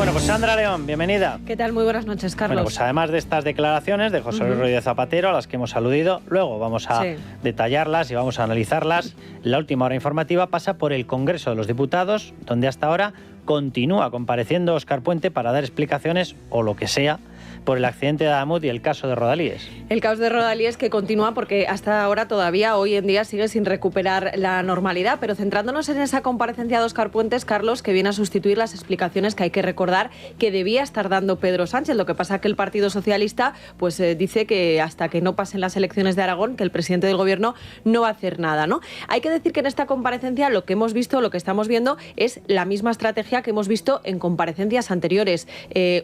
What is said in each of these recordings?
Bueno, pues Sandra León, bienvenida. ¿Qué tal? Muy buenas noches, Carlos. Bueno, pues además de estas declaraciones de José Luis Rodríguez Zapatero, a las que hemos aludido, luego vamos a detallarlas y vamos a analizarlas. La última hora informativa pasa por el Congreso de los Diputados, donde hasta ahora continúa compareciendo Óscar Puente para dar explicaciones o lo que sea por el accidente de Adamuz y el caso de Rodalíes. El caos de Rodalíes que continúa porque hasta ahora todavía, hoy en día, sigue sin recuperar la normalidad. Pero centrándonos en esa comparecencia de Óscar Puente, Carlos, que viene a sustituir las explicaciones que hay que recordar que debía estar dando Pedro Sánchez. Lo que pasa es que el Partido Socialista pues dice que hasta que no pasen las elecciones de Aragón, que el presidente del Gobierno no va a hacer nada, ¿no? Hay que decir que en esta comparecencia lo que hemos visto, lo que estamos viendo, es la misma estrategia que hemos visto en comparecencias anteriores.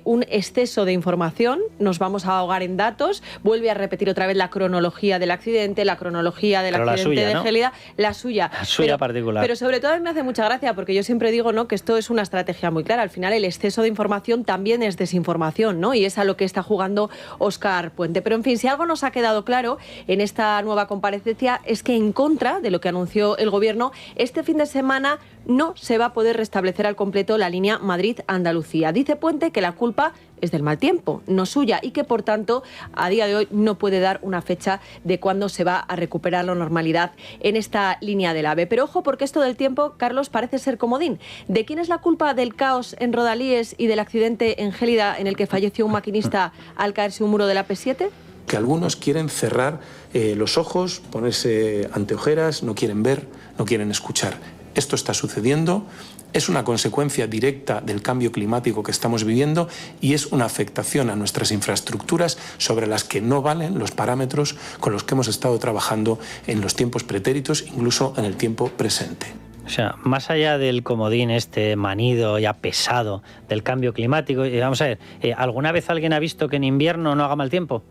Un exceso de información, nos vamos a ahogar en datos, vuelve a repetir otra vez la cronología del accidente, la cronología del accidente de Gélida, la suya particular. Pero sobre todo a mí me hace mucha gracia porque yo siempre digo, ¿no?, que esto es una estrategia muy clara. Al final el exceso de información también es desinformación, ¿no? Y es a lo que está jugando Óscar Puente. Pero en fin, si algo nos ha quedado claro en esta nueva comparecencia es que en contra de lo que anunció el Gobierno, este fin de semana no se va a poder restablecer al completo la línea Madrid-Andalucía. Dice Puente que la culpa es del mal tiempo, no suya, y que por tanto a día de hoy no puede dar una fecha de cuándo se va a recuperar la normalidad en esta línea del AVE. Pero ojo, porque esto del tiempo, Carlos, parece ser comodín. ¿De quién es la culpa del caos en Rodalíes y del accidente en Gélida en el que falleció un maquinista al caerse un muro de la P7? Que algunos quieren cerrar los ojos, ponerse anteojeras, no quieren ver, no quieren escuchar. Esto está sucediendo, es una consecuencia directa del cambio climático que estamos viviendo y es una afectación a nuestras infraestructuras sobre las que no valen los parámetros con los que hemos estado trabajando en los tiempos pretéritos, incluso en el tiempo presente. O sea, más allá del comodín este manido, ya pesado, del cambio climático, vamos a ver, ¿alguna vez alguien ha visto que en invierno no haga mal tiempo?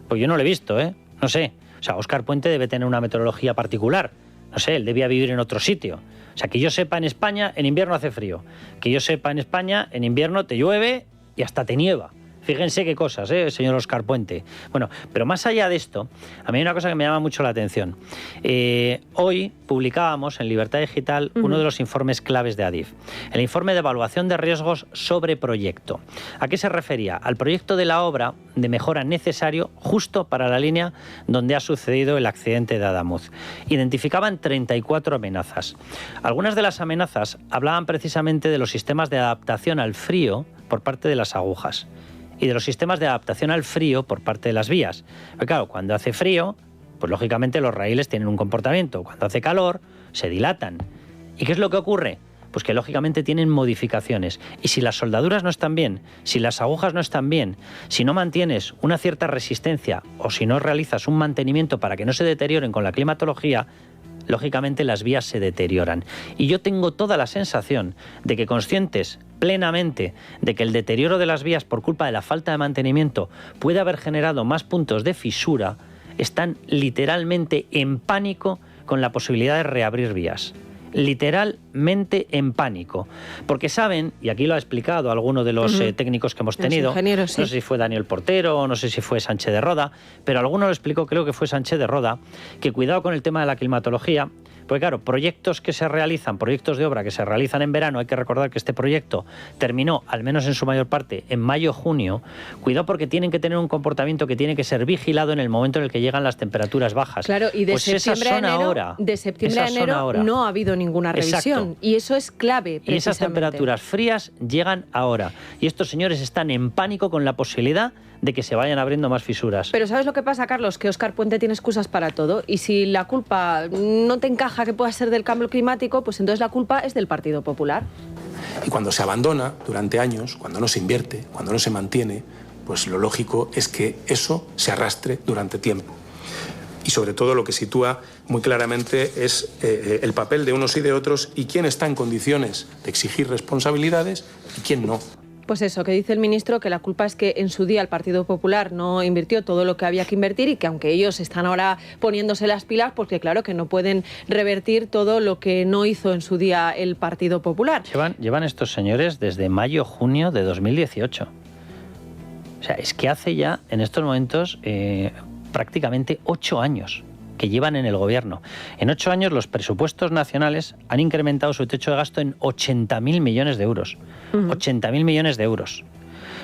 Pues yo no lo he visto, no sé. O sea, Óscar Puente debe tener una meteorología particular. No sé, él debía vivir en otro sitio. O sea, que yo sepa, en España en invierno hace frío. Que yo sepa, en España en invierno te llueve y hasta te nieva. Fíjense qué cosas, señor Óscar Puente. Bueno, pero más allá de esto, a mí hay una cosa que me llama mucho la atención. Hoy publicábamos en Libertad Digital uno de los informes claves de Adif. El informe de evaluación de riesgos sobre proyecto. ¿A qué se refería? Al proyecto de la obra de mejora necesario justo para la línea donde ha sucedido el accidente de Adamuz. Identificaban 34 amenazas. Algunas de las amenazas hablaban precisamente de los sistemas de adaptación al frío por parte de las agujas y de los sistemas de adaptación al frío por parte de las vías. Pero claro, cuando hace frío, pues lógicamente los raíles tienen un comportamiento. Cuando hace calor, se dilatan. ¿Y qué es lo que ocurre? Pues que lógicamente tienen modificaciones. Y si las soldaduras no están bien, si las agujas no están bien, si no mantienes una cierta resistencia o si no realizas un mantenimiento para que no se deterioren con la climatología, lógicamente las vías se deterioran. Y yo tengo toda la sensación de que, conscientes plenamente de que el deterioro de las vías por culpa de la falta de mantenimiento puede haber generado más puntos de fisura, están literalmente en pánico con la posibilidad de reabrir vías. Literalmente en pánico, porque saben, y aquí lo ha explicado alguno de los técnicos que hemos tenido, no sé si fue Daniel Portero o no sé si fue Sánchez de Roda, pero alguno lo explicó, creo que fue Sánchez de Roda, que cuidado con el tema de la climatología, porque claro, proyectos que se realizan, proyectos de obra que se realizan en verano, hay que recordar que este proyecto terminó, al menos en su mayor parte, en mayo-junio, cuidado porque tienen que tener un comportamiento que tiene que ser vigilado en el momento en el que llegan las temperaturas bajas. Claro, y de septiembre a enero no ha habido ninguna revisión. Exacto. Y eso es clave, precisamente. Y esas temperaturas frías llegan ahora. Y estos señores están en pánico con la posibilidad de que se vayan abriendo más fisuras. Pero ¿sabes lo que pasa, Carlos? Que Óscar Puente tiene excusas para todo. Y si la culpa no te encaja que pueda ser del cambio climático, pues entonces la culpa es del Partido Popular. Y cuando se abandona durante años, cuando no se invierte, cuando no se mantiene, pues lo lógico es que eso se arrastre durante tiempo. Y sobre todo lo que sitúa muy claramente es el papel de unos y de otros y quién está en condiciones de exigir responsabilidades y quién no. Pues eso, que dice el ministro, que la culpa es que en su día el Partido Popular no invirtió todo lo que había que invertir y que aunque ellos están ahora poniéndose las pilas, porque claro que no pueden revertir todo lo que no hizo en su día el Partido Popular. Llevan estos señores desde mayo-junio de 2018. O sea, es que hace ya, en estos momentos, prácticamente 8 años. que llevan en el gobierno. En 8 años los presupuestos nacionales han incrementado su techo de gasto en 80.000 millones de euros. 80.000 millones de euros.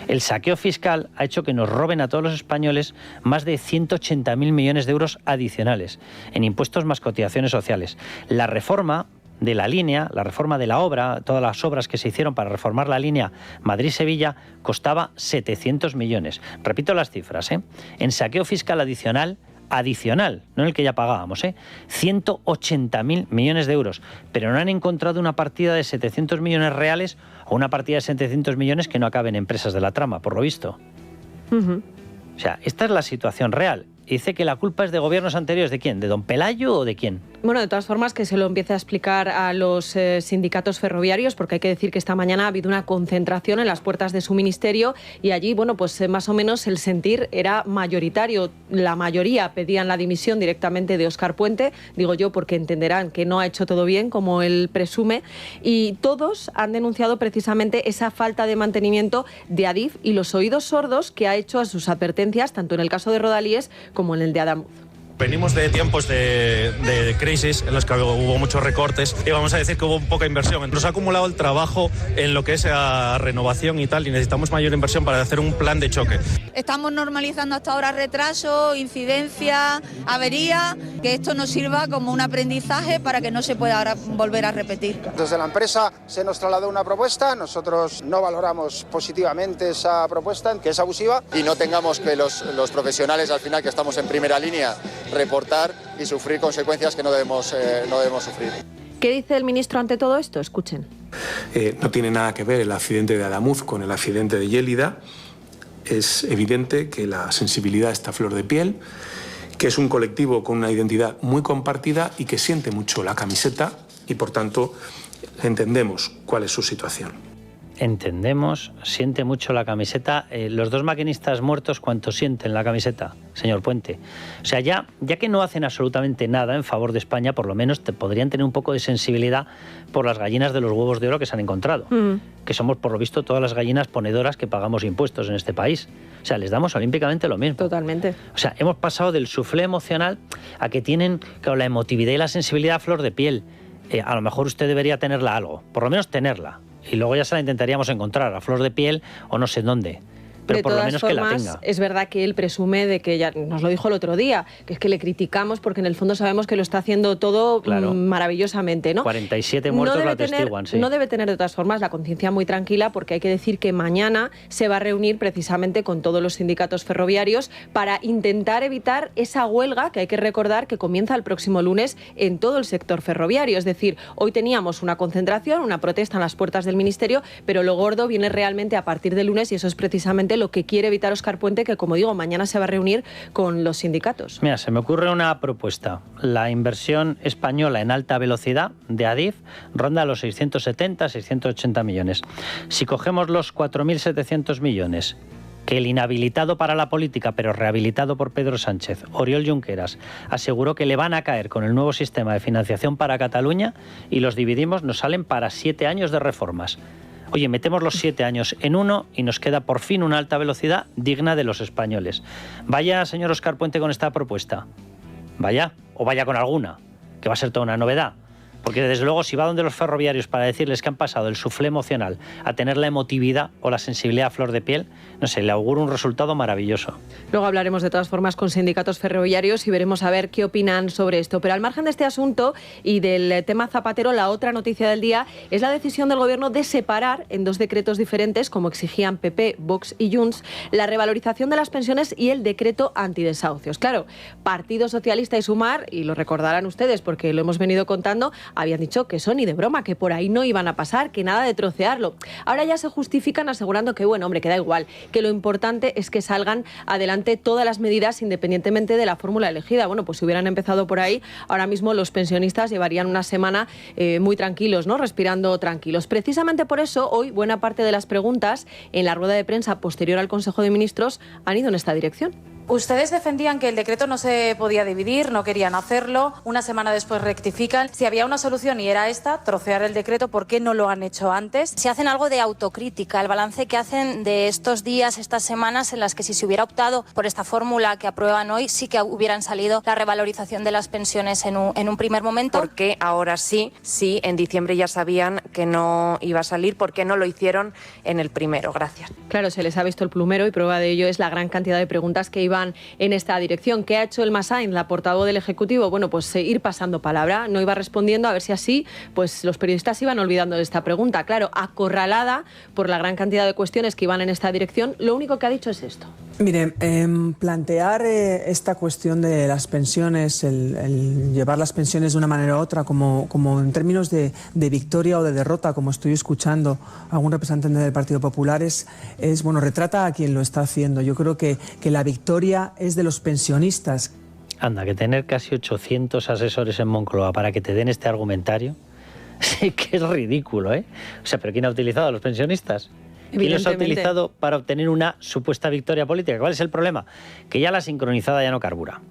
El saqueo fiscal ha hecho que nos roben a todos los españoles más de 180.000 millones de euros adicionales en impuestos más cotizaciones sociales. La reforma de la línea, la reforma de la obra, todas las obras que se hicieron para reformar la línea Madrid-Sevilla, costaba 700 millones. Repito las cifras, en saqueo fiscal adicional, no en el que ya pagábamos, 180.000 millones de euros, pero no han encontrado una partida de 700 millones reales o una partida de 700 millones que no acaben en empresas de la trama, por lo visto. O sea, esta es la situación real. Y dice que la culpa es de gobiernos anteriores. ¿De quién? ¿De don Pelayo o de quién? Bueno, de todas formas, que se lo empiece a explicar a los sindicatos ferroviarios, porque hay que decir que esta mañana ha habido una concentración en las puertas de su ministerio y allí, bueno, pues más o menos el sentir era mayoritario. La mayoría pedían la dimisión directamente de Óscar Puente, digo yo, porque entenderán que no ha hecho todo bien, como él presume, y todos han denunciado precisamente esa falta de mantenimiento de Adif y los oídos sordos que ha hecho a sus advertencias, tanto en el caso de Rodalíes como en el de Adamuz. Venimos de tiempos de crisis en los que hubo muchos recortes y vamos a decir que hubo poca inversión. Nos ha acumulado el trabajo en lo que es la renovación y tal, y necesitamos mayor inversión para hacer un plan de choque. Estamos normalizando hasta ahora retrasos, incidencias, averías, que esto nos sirva como un aprendizaje para que no se pueda ahora volver a repetir. Desde la empresa se nos trasladó una propuesta, nosotros no valoramos positivamente esa propuesta, que es abusiva. Y no tengamos que los profesionales, al final, que estamos en primera línea, reportar y sufrir consecuencias que no debemos sufrir. ¿Qué dice el ministro ante todo esto? Escuchen. No tiene nada que ver el accidente de Adamuz con el accidente de Yélida. Es evidente que la sensibilidad está a flor de piel, que es un colectivo con una identidad muy compartida y que siente mucho la camiseta y, por tanto, entendemos cuál es su situación. Entendemos, siente mucho la camiseta. Los dos maquinistas muertos, ¿cuánto sienten la camiseta, señor Puente? O sea, ya que no hacen absolutamente nada en favor de España, por lo menos podrían tener un poco de sensibilidad por las gallinas de los huevos de oro que se han encontrado. Que somos, por lo visto, todas las gallinas ponedoras que pagamos impuestos en este país. O sea, les damos olímpicamente lo mismo. Totalmente. O sea, hemos pasado del suflé emocional a que tienen, claro, la emotividad y la sensibilidad a flor de piel. A lo mejor usted debería tenerla algo, por lo menos tenerla. Y luego ya se la intentaríamos encontrar a flor de piel o no sé dónde. Pero por lo menos que la tenga. Es verdad que él presume de que, ya nos lo dijo el otro día, que es que le criticamos porque en el fondo sabemos que lo está haciendo todo maravillosamente, ¿no? 47 muertos lo atestiguan, sí. No debe tener de todas formas la conciencia muy tranquila, porque hay que decir que mañana se va a reunir precisamente con todos los sindicatos ferroviarios para intentar evitar esa huelga que hay que recordar que comienza el próximo lunes en todo el sector ferroviario. Es decir, hoy teníamos una concentración, una protesta en las puertas del ministerio, pero lo gordo viene realmente a partir del lunes y eso es precisamente lo que quiere evitar Óscar Puente, que, como digo, mañana se va a reunir con los sindicatos. Mira, se me ocurre una propuesta. La inversión española en alta velocidad de Adif ronda los 670, 680 millones. Si cogemos los 4.700 millones que el inhabilitado para la política, pero rehabilitado por Pedro Sánchez, Oriol Junqueras, aseguró que le van a caer con el nuevo sistema de financiación para Cataluña, y los dividimos, nos salen para 7 años de reformas. Oye, metemos los 7 años en uno y nos queda por fin una alta velocidad digna de los españoles. Vaya, señor Óscar Puente, con esta propuesta. Vaya, o vaya con alguna, que va a ser toda una novedad. Porque desde luego, si va donde los ferroviarios para decirles que han pasado el suflé emocional a tener la emotividad o la sensibilidad a flor de piel, no sé, le auguro un resultado maravilloso. Luego hablaremos de todas formas con sindicatos ferroviarios y veremos a ver qué opinan sobre esto. Pero al margen de este asunto y del tema Zapatero, la otra noticia del día es la decisión del Gobierno de separar en 2 decretos diferentes, como exigían PP, Vox y Junts, la revalorización de las pensiones y el decreto antidesahucios. Claro, Partido Socialista y Sumar, y lo recordarán ustedes porque lo hemos venido contando, habían dicho que eso ni de broma, que por ahí no iban a pasar, que nada de trocearlo. Ahora ya se justifican asegurando que, bueno, hombre, que da igual, que lo importante es que salgan adelante todas las medidas independientemente de la fórmula elegida. Bueno, pues si hubieran empezado por ahí, ahora mismo los pensionistas llevarían una semana muy tranquilos, ¿no? Respirando tranquilos. Precisamente por eso, hoy buena parte de las preguntas en la rueda de prensa posterior al Consejo de Ministros han ido en esta dirección. Ustedes defendían que el decreto no se podía dividir, no querían hacerlo, una semana después rectifican. Si había una solución y era esta, trocear el decreto, ¿por qué no lo han hecho antes? Si hacen algo de autocrítica, el balance que hacen de estos días, estas semanas en las que si se hubiera optado por esta fórmula que aprueban hoy, sí que hubieran salido la revalorización de las pensiones en un primer momento. ¿Por qué ahora sí, en diciembre ya sabían que no iba a salir, por qué no lo hicieron en el primero? Gracias. Claro, se les ha visto el plumero y prueba de ello es la gran cantidad de preguntas que iban en esta dirección. ¿Qué ha hecho Elma Sainz, la portavoz del Ejecutivo? Bueno, pues ir pasando palabra, no iba respondiendo, a ver si así pues los periodistas iban olvidando de esta pregunta. Claro, acorralada por la gran cantidad de cuestiones que iban en esta dirección, lo único que ha dicho es esto. Mire, plantear esta cuestión de las pensiones, el llevar las pensiones de una manera u otra, como en términos de victoria o de derrota, como estoy escuchando a algún representante del Partido Popular, bueno, retrata a quien lo está haciendo. Yo creo que la victoria es de los pensionistas. Anda, que tener casi 800 asesores en Moncloa para que te den este argumentario, sí que es ridículo, ¿eh? O sea, ¿pero quién ha utilizado a los pensionistas? ¿Quién los ha utilizado para obtener una supuesta victoria política? ¿Cuál es el problema? Que ya la sincronizada ya no carbura.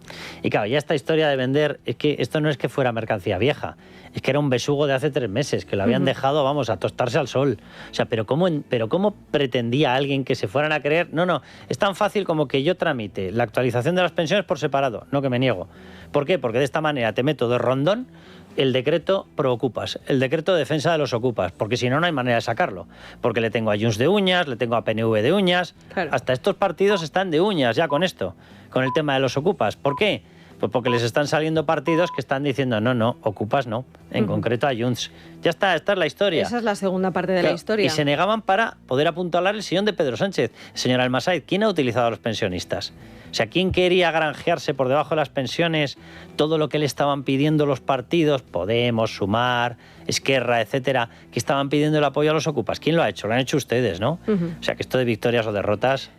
Y claro, ya esta historia de vender, es que esto no es que fuera mercancía vieja, es que era un besugo de hace 3 meses, que lo habían dejado, vamos, a tostarse al sol. O sea, ¿pero cómo pretendía alguien que se fueran a creer? No, es tan fácil como que yo tramite la actualización de las pensiones por separado, no que me niego. ¿Por qué? Porque de esta manera te meto de rondón el decreto pro ocupas, el decreto de defensa de los ocupas, porque si no, no hay manera de sacarlo. Porque le tengo a Junts de uñas, le tengo a PNV de uñas, claro. Hasta estos partidos están de uñas ya con esto, con el tema de los ocupas. ¿Por qué? Pues porque les están saliendo partidos que están diciendo no, ocupas no, en concreto a Junts. Ya está, esta es la historia. Esa es la segunda parte de la historia. Y se negaban para poder apuntalar el sillón de Pedro Sánchez. Señora Elma Sainz, ¿quién ha utilizado a los pensionistas? O sea, ¿quién quería granjearse por debajo de las pensiones todo lo que le estaban pidiendo los partidos, Podemos, Sumar, Esquerra, etcétera, que estaban pidiendo el apoyo a los ocupas? ¿Quién lo ha hecho? Lo han hecho ustedes, ¿no? O sea, que esto de victorias o derrotas...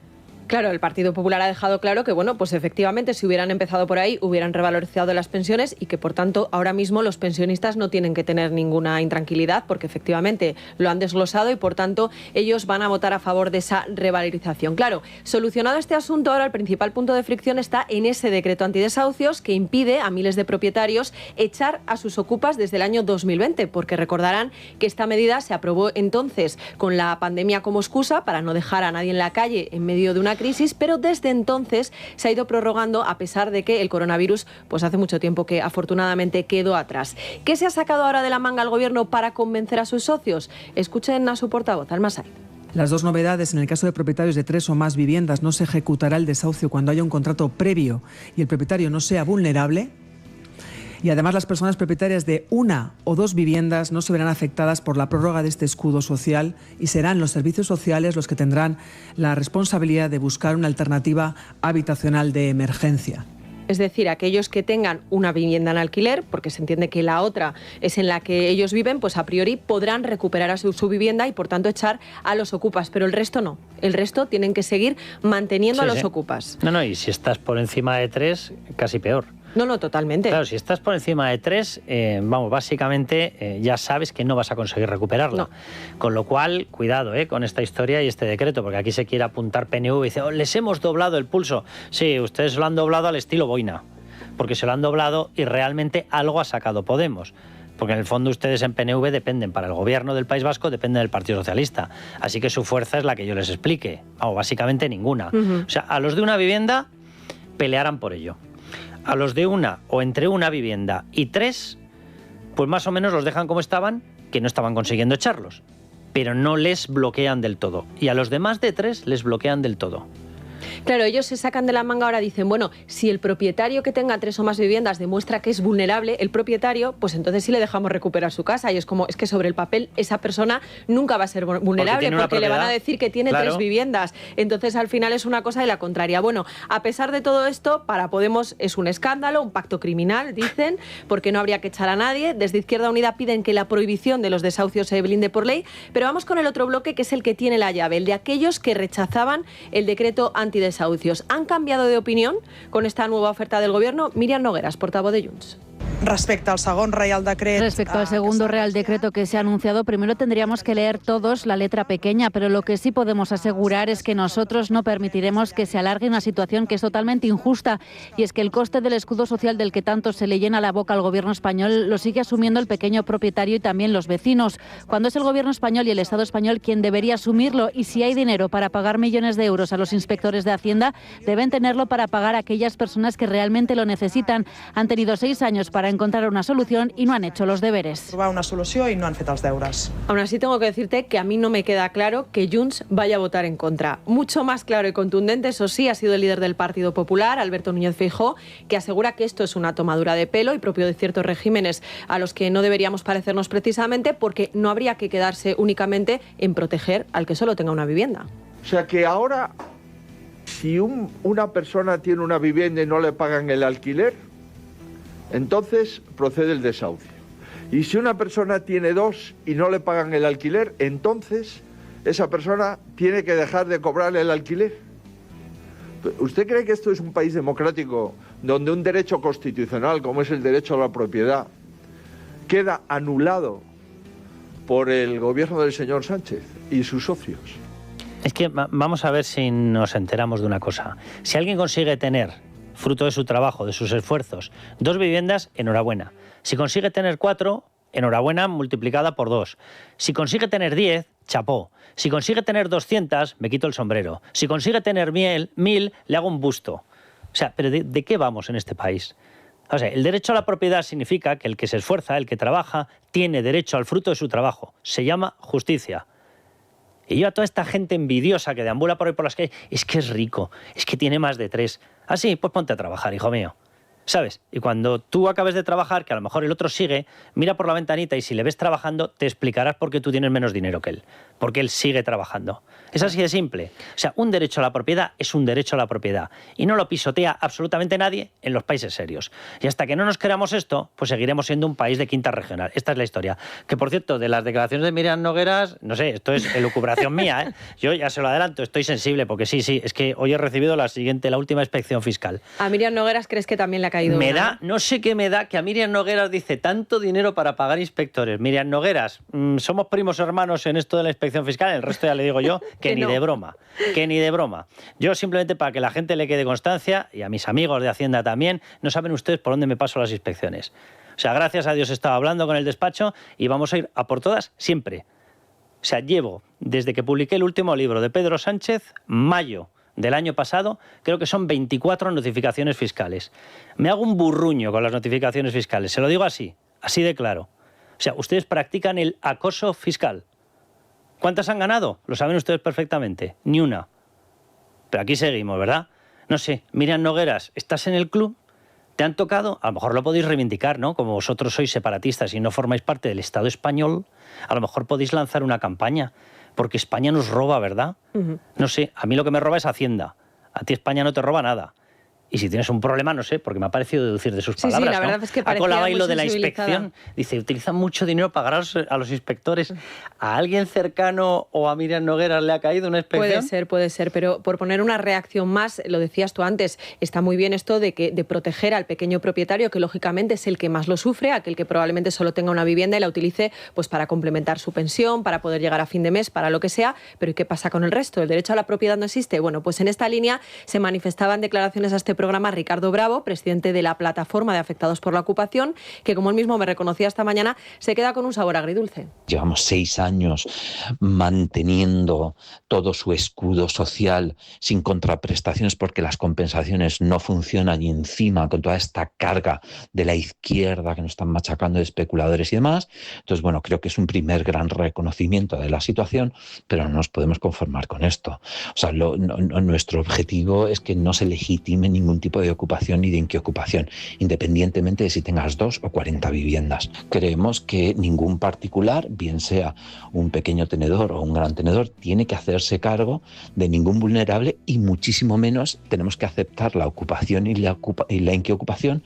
Claro, el Partido Popular ha dejado claro que, bueno, pues efectivamente si hubieran empezado por ahí hubieran revalorizado las pensiones y que, por tanto, ahora mismo los pensionistas no tienen que tener ninguna intranquilidad porque efectivamente lo han desglosado y, por tanto, ellos van a votar a favor de esa revalorización. Claro, solucionado este asunto, ahora el principal punto de fricción está en ese decreto antidesahucios que impide a miles de propietarios echar a sus ocupas desde el año 2020, porque recordarán que esta medida se aprobó entonces con la pandemia como excusa para no dejar a nadie en la calle en medio de una crisis, pero desde entonces se ha ido prorrogando a pesar de que el coronavirus pues hace mucho tiempo que afortunadamente quedó atrás. ¿Qué se ha sacado ahora de la manga al gobierno para convencer a sus socios? Escuchen a su portavoz, Elma Sainz. Las dos novedades: en el caso de propietarios de 3 o más viviendas no se ejecutará el desahucio cuando haya un contrato previo y el propietario no sea vulnerable. Y además las personas propietarias de 1 o 2 viviendas no se verán afectadas por la prórroga de este escudo social y serán los servicios sociales los que tendrán la responsabilidad de buscar una alternativa habitacional de emergencia. Es decir, aquellos que tengan una vivienda en alquiler, porque se entiende que la otra es en la que ellos viven, pues a priori podrán recuperar a su vivienda y por tanto echar a los ocupas, pero el resto no. El resto tienen que seguir manteniendo a los ocupas. No, y si estás por encima de 3, casi peor. No, totalmente. Claro, si estás por encima de 3, básicamente ya sabes que no vas a conseguir recuperarla. No. Con lo cual, cuidado con esta historia y este decreto, porque aquí se quiere apuntar PNV y dice, les hemos doblado el pulso. Sí, ustedes lo han doblado al estilo boina, porque se lo han doblado y realmente algo ha sacado Podemos. Porque en el fondo ustedes en PNV dependen, para el gobierno del País Vasco dependen del Partido Socialista. Así que su fuerza es la que yo les explique. Básicamente ninguna. O sea, a los de una vivienda pelearán por ello. A los de una o entre una vivienda y 3, pues más o menos los dejan como estaban, que no estaban consiguiendo echarlos, pero no les bloquean del todo. Y a los de más de 3 les bloquean del todo. Claro, ellos se sacan de la manga ahora, dicen, bueno, si el propietario que tenga 3 o más viviendas demuestra que es vulnerable, el propietario, pues entonces sí le dejamos recuperar su casa. Y es como, es que sobre el papel esa persona nunca va a ser vulnerable porque le van a decir que tiene 3 viviendas. Entonces al final es una cosa de la contraria. Bueno, a pesar de todo esto, para Podemos es un escándalo, un pacto criminal, dicen, porque no habría que echar a nadie. Desde Izquierda Unida piden que la prohibición de los desahucios se blinde por ley. Pero vamos con el otro bloque, que es el que tiene la llave, el de aquellos que rechazaban el decreto antidesahucios. ¿Han cambiado de opinión con esta nueva oferta del gobierno? Miriam Nogueras, portavoz de Junts. Respecto al segundo Real Decreto. Respecto al segundo Real Decreto que se ha anunciado, primero tendríamos que leer todos la letra pequeña, pero lo que sí podemos asegurar es que nosotros no permitiremos que se alargue una situación que es totalmente injusta, y es que el coste del escudo social del que tanto se le llena la boca al gobierno español lo sigue asumiendo el pequeño propietario y también los vecinos, cuando es el gobierno español y el Estado español quien debería asumirlo. Y si hay dinero para pagar millones de euros a los inspectores de Hacienda, deben tenerlo para pagar a aquellas personas que realmente lo necesitan. Han tenido 6 años para encontrar una solución y no han hecho los deberes. Trobar una solución y no han fet els deures. Aún así tengo que decirte que a mí no me queda claro que Junts vaya a votar en contra. Mucho más claro y contundente, eso sí, ha sido el líder del Partido Popular, Alberto Núñez Feijóo, que asegura que esto es una tomadura de pelo y propio de ciertos regímenes a los que no deberíamos parecernos precisamente, porque no habría que quedarse únicamente en proteger al que solo tenga una vivienda. O sea que ahora, si una persona tiene una vivienda y no le pagan el alquiler, entonces procede el desahucio. Y si una persona tiene 2 y no le pagan el alquiler, entonces esa persona tiene que dejar de cobrar el alquiler. ¿Usted cree que esto es un país democrático donde un derecho constitucional, como es el derecho a la propiedad, queda anulado por el gobierno del señor Sánchez y sus socios? Es que vamos a ver si nos enteramos de una cosa. Si alguien consigue tener, fruto de su trabajo, de sus esfuerzos, 2 viviendas, enhorabuena. Si consigue tener 4, enhorabuena multiplicada por 2. Si consigue tener 10, chapó. Si consigue tener 200, me quito el sombrero. Si consigue tener 1000, le hago un busto. O sea, ¿pero de qué vamos en este país? O sea, el derecho a la propiedad significa que el que se esfuerza, el que trabaja, tiene derecho al fruto de su trabajo. Se llama justicia. Y yo a toda esta gente envidiosa que deambula por ahí por las calles, es que es rico, es que tiene más de 3. Ah, sí, pues ponte a trabajar, hijo mío. ¿Sabes? Y cuando tú acabes de trabajar, que a lo mejor el otro sigue, mira por la ventanita y si le ves trabajando, te explicarás por qué tú tienes menos dinero que él. Porque él sigue trabajando. Es así de simple. O sea, un derecho a la propiedad es un derecho a la propiedad. Y no lo pisotea absolutamente nadie en los países serios. Y hasta que no nos creamos esto, pues seguiremos siendo un país de quinta regional. Esta es la historia. Que, por cierto, de las declaraciones de Míriam Nogueras, no sé, esto es elucubración mía, ¿eh? Yo ya se lo adelanto, estoy sensible, porque sí, es que hoy he recibido la última inspección fiscal. ¿A Míriam Nogueras crees que también le ha caído Me una? da, no sé qué me da, que a Míriam Nogueras dice tanto dinero para pagar inspectores. Míriam Nogueras, somos primos hermanos en esto de la inspección fiscal, el resto ya le digo yo que ni no. De broma, que ni de broma. Yo simplemente para que la gente le quede constancia, y a mis amigos de Hacienda también, no saben ustedes por dónde me paso las inspecciones. O sea, gracias a Dios estaba hablando con el despacho y vamos a ir a por todas siempre. O sea, llevo, desde que publiqué el último libro de Pedro Sánchez, mayo del año pasado, creo que son 24 notificaciones fiscales. Me hago un burruño con las notificaciones fiscales, se lo digo así de claro. O sea, ustedes practican el acoso fiscal. ¿Cuántas han ganado? Lo saben ustedes perfectamente. Ni una. Pero aquí seguimos, ¿verdad? No sé, Míriam Nogueras, ¿estás en el club? ¿Te han tocado? A lo mejor lo podéis reivindicar, ¿no? Como vosotros sois separatistas y no formáis parte del Estado español, a lo mejor podéis lanzar una campaña. Porque España nos roba, ¿verdad? No sé, a mí lo que me roba es Hacienda. A ti España no te roba nada. Y si tienes un problema, no sé, porque me ha parecido deducir de sus palabras. Sí, la verdad es que parecía muy muy lo de la inspección. Dice, utilizan mucho dinero para pagar a los inspectores. ¿A alguien cercano o a Míriam Nogueras le ha caído una inspección? Puede ser, pero por poner una reacción más, lo decías tú antes, está muy bien esto de proteger al pequeño propietario, que lógicamente es el que más lo sufre, aquel que probablemente solo tenga una vivienda y la utilice pues para complementar su pensión, para poder llegar a fin de mes, para lo que sea. Pero ¿y qué pasa con el resto? ¿El derecho a la propiedad no existe? Bueno, pues en esta línea se manifestaban declaraciones a este programa Ricardo Bravo, presidente de la Plataforma de Afectados por la Ocupación, que como él mismo me reconocía esta mañana, se queda con un sabor agridulce. Llevamos 6 años manteniendo todo su escudo social sin contraprestaciones porque las compensaciones no funcionan, y encima con toda esta carga de la izquierda que nos están machacando de especuladores y demás. Entonces, bueno, creo que es un primer gran reconocimiento de la situación, pero no nos podemos conformar con esto. O sea, nuestro objetivo es que no se legitime ningún tipo de ocupación ni de inquiocupación, independientemente de si tengas 2 o 40 viviendas. Creemos que ningún particular, bien sea un pequeño tenedor o un gran tenedor, tiene que hacerse cargo de ningún vulnerable, y muchísimo menos tenemos que aceptar la ocupación y la inquiocupación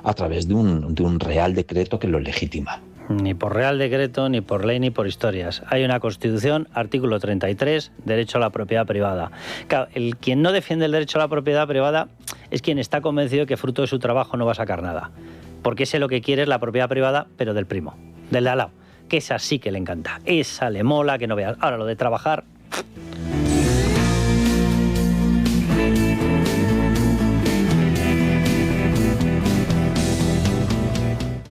a través de un real decreto que lo legitima. Ni por real decreto, ni por ley, ni por historias. Hay una Constitución, artículo 33, derecho a la propiedad privada. Claro, quien no defiende el derecho a la propiedad privada es quien está convencido de que fruto de su trabajo no va a sacar nada. porque ese lo que quiere es la propiedad privada, pero del primo, del de al lado, que esa sí que le encanta, esa le mola que no veas. Ahora, lo de trabajar...